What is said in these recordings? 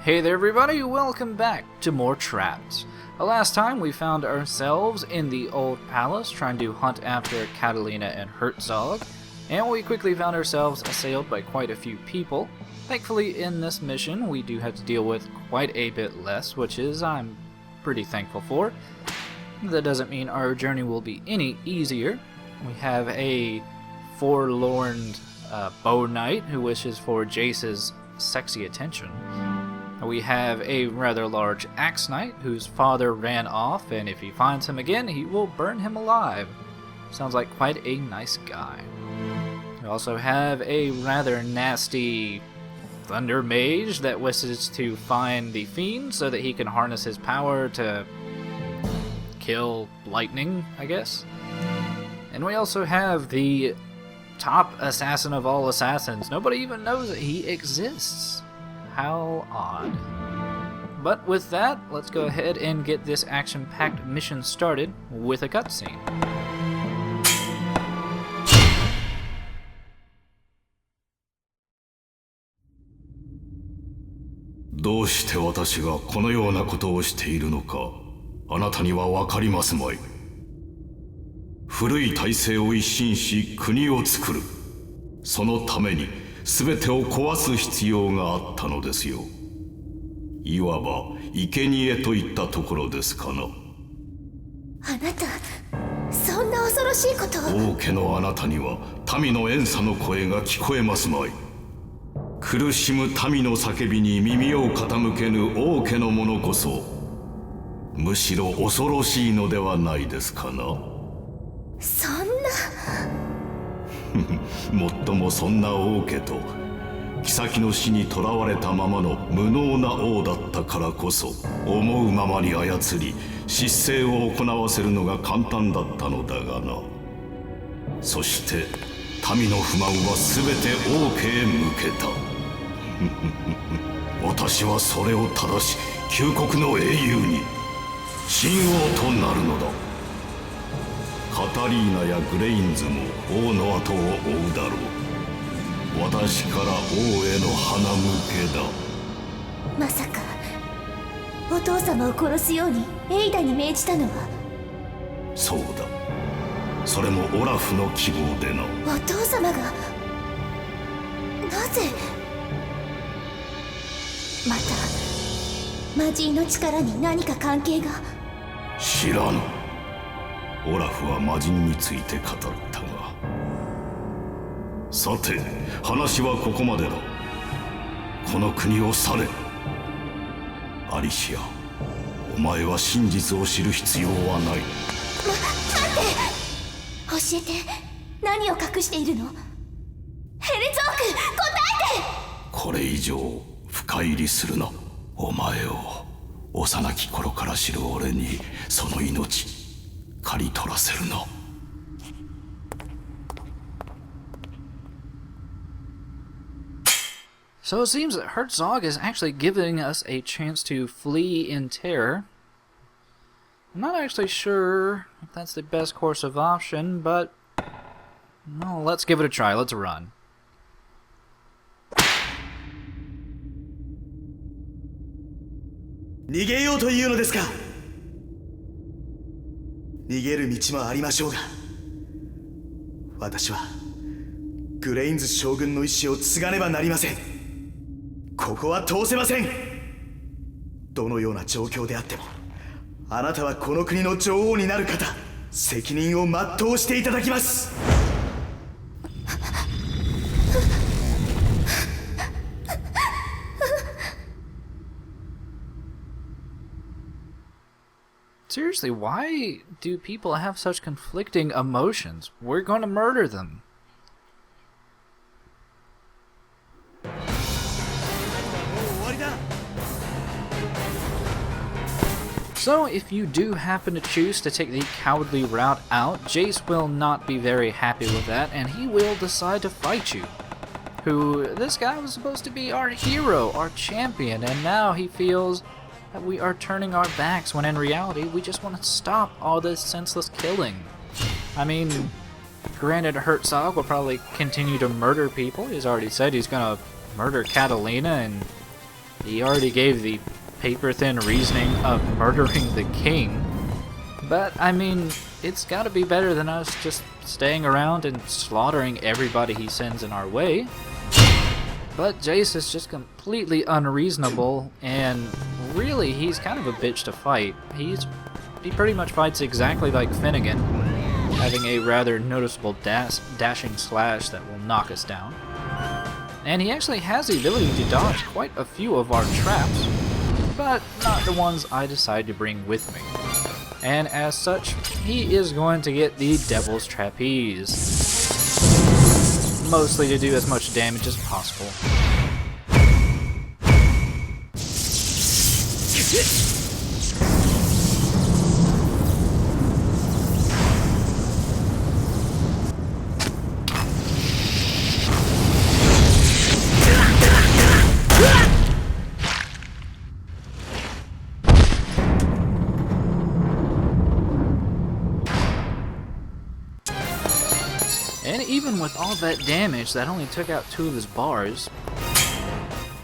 Hey there everybody, welcome back to more Trapt. Last time we found ourselves in the old palace trying to hunt after Catalina and Hertzog, and we quickly found ourselves assailed by quite a few people. Thankfully in this mission we do have to deal with quite a bit less, which is I'm pretty thankful for. That doesn't mean our journey will be any easier. We have a forlorn bow knight who wishes for Jace's sexy attention. We have a rather large axe knight whose father ran off, and if he finds him again, he will burn him alive. Sounds like quite a nice guy. We also have a rather nasty thunder mage that wishes to find the fiend so that he can harness his power to kill lightning, I guess. And we also have the top assassin of all assassins. Nobody even knows that he exists. How odd. But with that, let's go ahead and get this action-packed mission started with a cutscene. どうして私がこのようなことをしているのか、あなたにはわかりますまい。古い体制を一新し、国を作る。そのために全てを壊す必要があったのですよ。いわば生贄といったところですかな。あなた、そんな恐ろしいことを。王家のあなたには民の怨嗟の声が聞こえますまい。苦しむ民の叫びに耳を傾けぬ王家の者こそ、むしろ恐ろしいのではないですかな。そんな。もっともそんな王家と妃の死に囚われたままの無能な王だったからこそ、思うままに操り失政を行わせるのが簡単だったのだがな。そして民の不満は全て王家へ向けた。私はそれを正し、旧国の英雄に神王となるのだ。カタリーナやグレインズも王の後を追うだろう。私から王への花向けだ。まさかお父様を殺すようにエイダに命じたのは。そうだ。それもオラフの希望でな。お父様がなぜ。またマジーの力に何か関係が。知らぬ。オラフは魔人について語ったが。さて、話はここまでだ。この国を去れ。アリシア、お前は真実を知る必要はない。待って教えて。何を隠しているの。ヘルツォーク、答えて。これ以上深入りするな。お前を幼き頃から知る俺にその命刈り取らせるな。So it seems that Hertzog is actually giving us a chance to flee in terror. I'm not actually sure if that's the best course of option, but well, let's give it a try. Let's run. 逃げようというのですか。逃げる道もありましょうが、私はグレインズ将軍の意志を継がねばなりません。ここは通せません。どのような状況であっても、あなたはこの国の女王になる方、責任を全うしていただきます。Seriously, why do people have such conflicting emotions? We're going to murder them. So, if you do happen to choose to take the cowardly route out, Jace will not be very happy with that, and he will decide to fight you. This guy was supposed to be our hero, our champion, and now he feels that we are turning our backs when in reality we just want to stop all this senseless killing. I mean, granted Hertzog will probably continue to murder people. He's already said he's gonna murder Catalina and He already gave the paper-thin reasoning of murdering the king. But, I mean, it's gotta be better than us just staying around and slaughtering everybody he sends in our way. But Jace is just completely unreasonable, and really, he's kind of a bitch to fight. He pretty much fights exactly like Finnegan, having a rather noticeable dashing slash that will knock us down. And he actually has the ability to dodge quite a few of our traps, but not the ones I decide to bring with me. And as such, he is going to get the Devil's Trapeze. Mostly to do as much damage as possible. And even with all that damage, that only took out 2 of his bars.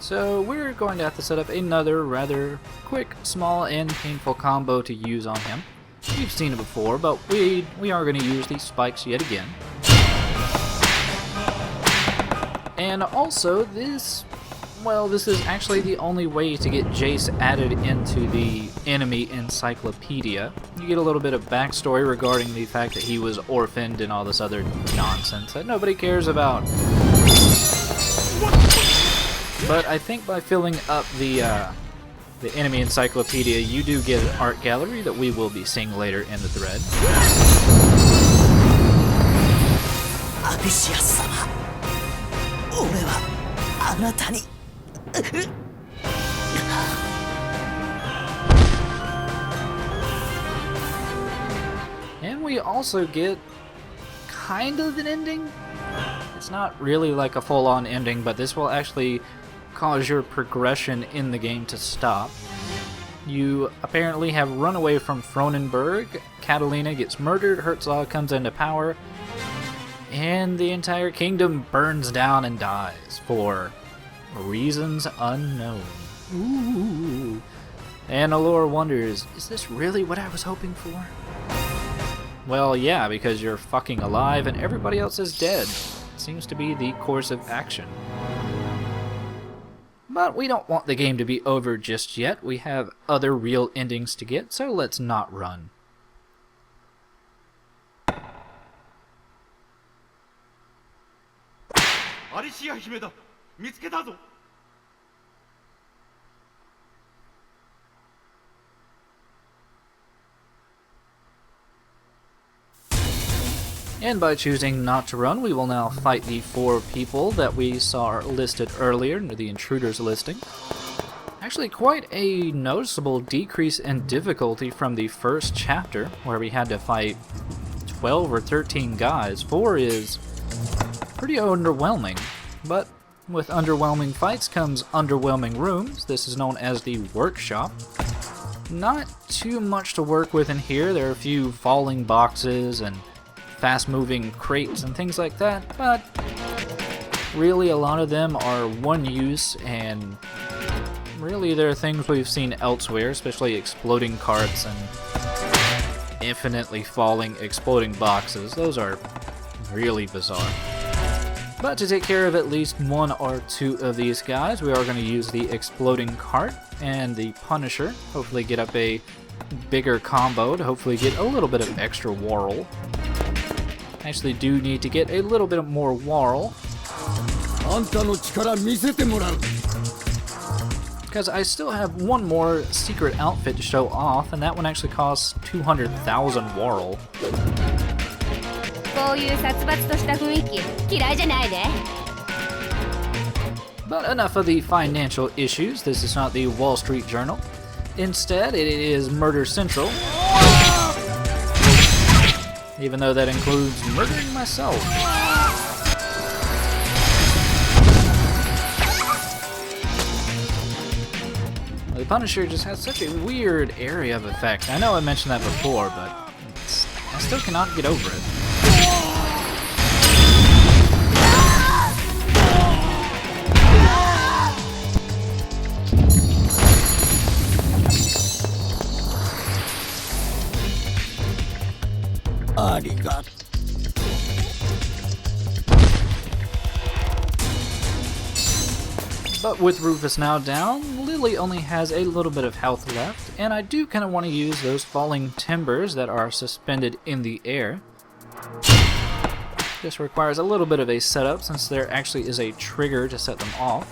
So we're going to have to set up another rather quick, small, and painful combo to use on him. We've seen it before, but we are going to use these spikes yet again. And also, this is actually the only way to get Jace added into the enemy encyclopedia. You get a little bit of backstory regarding the fact that he was orphaned and all this other nonsense that nobody cares about. But I think by filling up the enemy encyclopedia, you do get an art gallery that we will be seeing later in the thread. And we also get kind of an ending. It's not really like a full-on ending, but this will actually cause your progression in the game to stop. You apparently have run away from Fronenberg, Catalina gets murdered, Hertzog comes into power, and the entire kingdom burns down and dies for reasons unknown. Ooh. And Allure wonders, is this really what I was hoping for? Well, yeah, because you're fucking alive and everybody else is dead. Seems to be the course of action. But we don't want the game to be over just yet. We have other real endings to get, so let's not run. And by choosing not to run, we will now fight the 4 people that we saw listed earlier near the intruders listing. Actually, quite a noticeable decrease in difficulty from the first chapter, where we had to fight 12 or 13 guys. 4 is pretty underwhelming, but with underwhelming fights comes underwhelming rooms. This is known as the workshop. Not too much to work with in here. There are a few falling boxes and fast-moving crates and things like that, but really a lot of them are one use, and really they're things we've seen elsewhere, especially exploding carts and infinitely falling exploding boxes. Those are really bizarre. But to take care of at least 1 or 2 of these guys, we are going to use the exploding cart and the Punisher, hopefully get up a bigger combo to hopefully get a little bit of extra Warl. Actually do need to get a little bit more Warl, because I still have 1 more secret outfit to show off, and that one actually costs 200,000 Warl. But enough of the financial issues. This is not the Wall Street Journal. Instead, it is Murder Central. Even though that includes murdering myself. The Punisher just has such a weird area of effect. I know I mentioned that before, but I still cannot get over it. りが But with Rufus now down, Lily only has a little bit of health left, and I do kind of want to use those falling timbers that are suspended in the air. This requires a little bit of a setup since there actually is a trigger to set them off.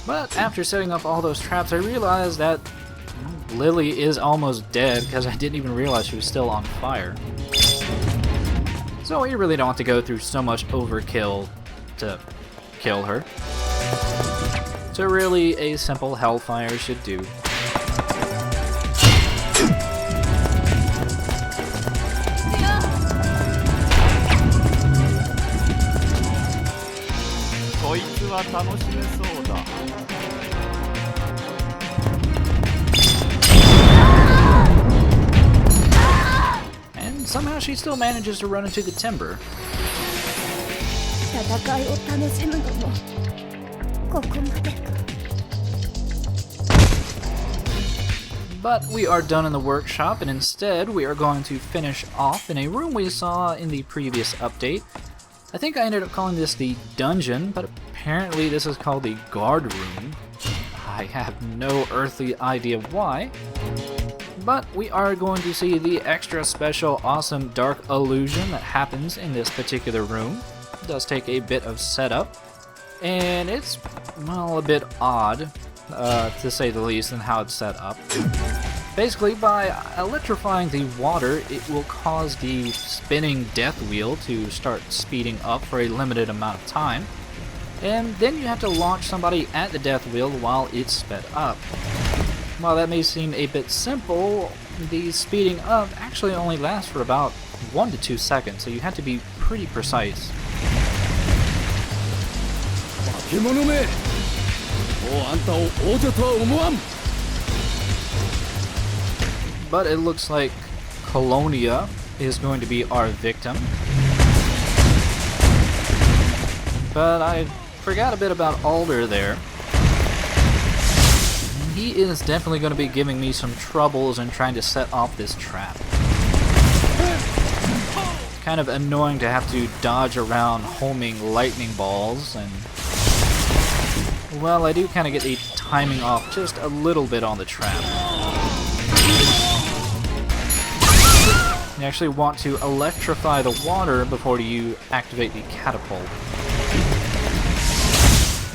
But after setting up all those traps, I realized that Lily is almost dead because I didn't even realize she was still on fire. So we really don't have to go through so much overkill to kill her. So really, a simple hellfire should do. And somehow she still manages to run into the timber. 戦いを楽しむのもここまでか。 But we are done in the workshop, and instead we are going to finish off in a room we saw in the previous update. I think I ended up calling this the dungeon, but apparently this is called the guard room. I have no earthly idea why. But we are going to see the extra special awesome dark illusion that happens in this particular room. It does take a bit of setup, and it's, well, a bit odd, to say the least, in how it's set up. Basically, by electrifying the water, it will cause the spinning death wheel to start speeding up for a limited amount of time, and then you have to launch somebody at the death wheel while it's sped up. While that may seem a bit simple, the speeding up actually only lasts for about 1 to 2 seconds, so you have to be pretty precise. 化け物め、もうあんたを王女とは思わん。 But it looks like Colonia is going to be our victim. But I forgot a bit about Alder there. He is definitely going to be giving me some troubles in trying to set off this trap. It's kind of annoying to have to dodge around homing lightning balls, and well, I do kind of get the timing off just a little bit on the trap. You actually want to electrify the water before you activate the catapult.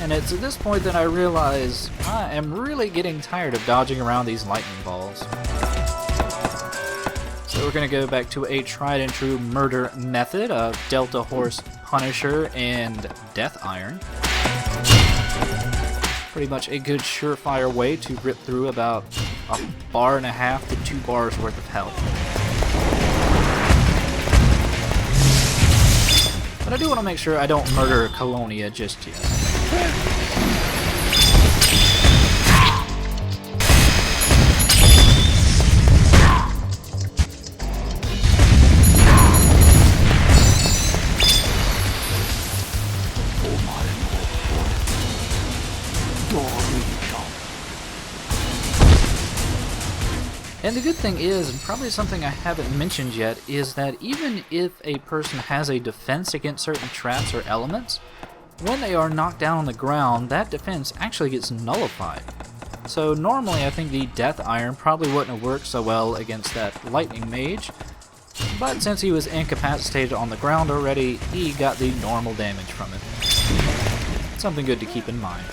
And it's at this point that I realize I am really getting tired of dodging around these lightning balls. So we're going to go back to a tried and true murder method of Delta Horse, Punisher, and Death Iron. Pretty much a good surefire way to rip through about 1.5 bars to 2 bars worth of health. But I do want to make sure I don't murder Colonia just yet. And the good thing is, and probably something I haven't mentioned yet, is that even if a person has a defense against certain traps or elements, when they are knocked down on the ground, that defense actually gets nullified. So normally I think the Death Iron probably wouldn't have worked so well against that Lightning Mage, but since he was incapacitated on the ground already, he got the normal damage from it. Something good to keep in mind.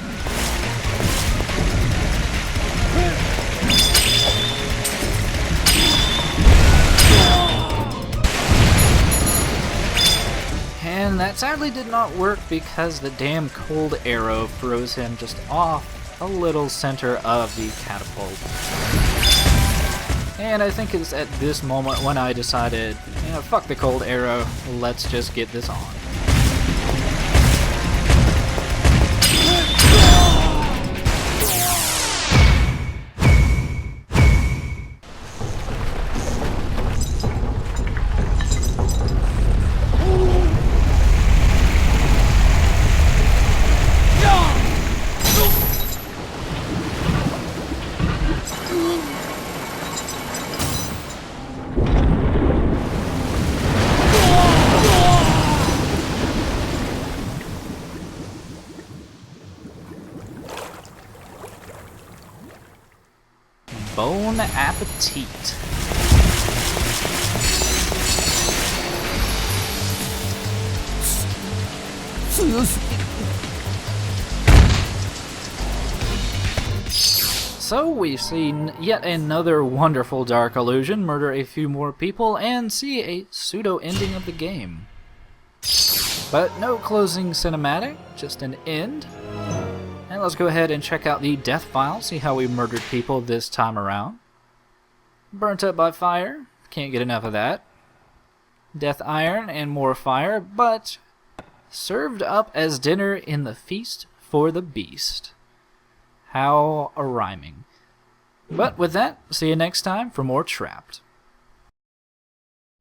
And that sadly did not work because the damn cold arrow throws him just off a little center of the catapult. And I think it's at this moment when I decided, you know, fuck the cold arrow, let's just get this on. Bon appetit. So we've seen yet another wonderful dark illusion murder a few more people and see a pseudo-ending of the game. But no closing cinematic, just an end. And let's go ahead and check out the death file, see how we murdered people this time around. Burnt up by fire, can't get enough of that. Death iron and more fire, but served up as dinner in the feast for the beast. How a rhyming. But with that, see you next time for more Trapt.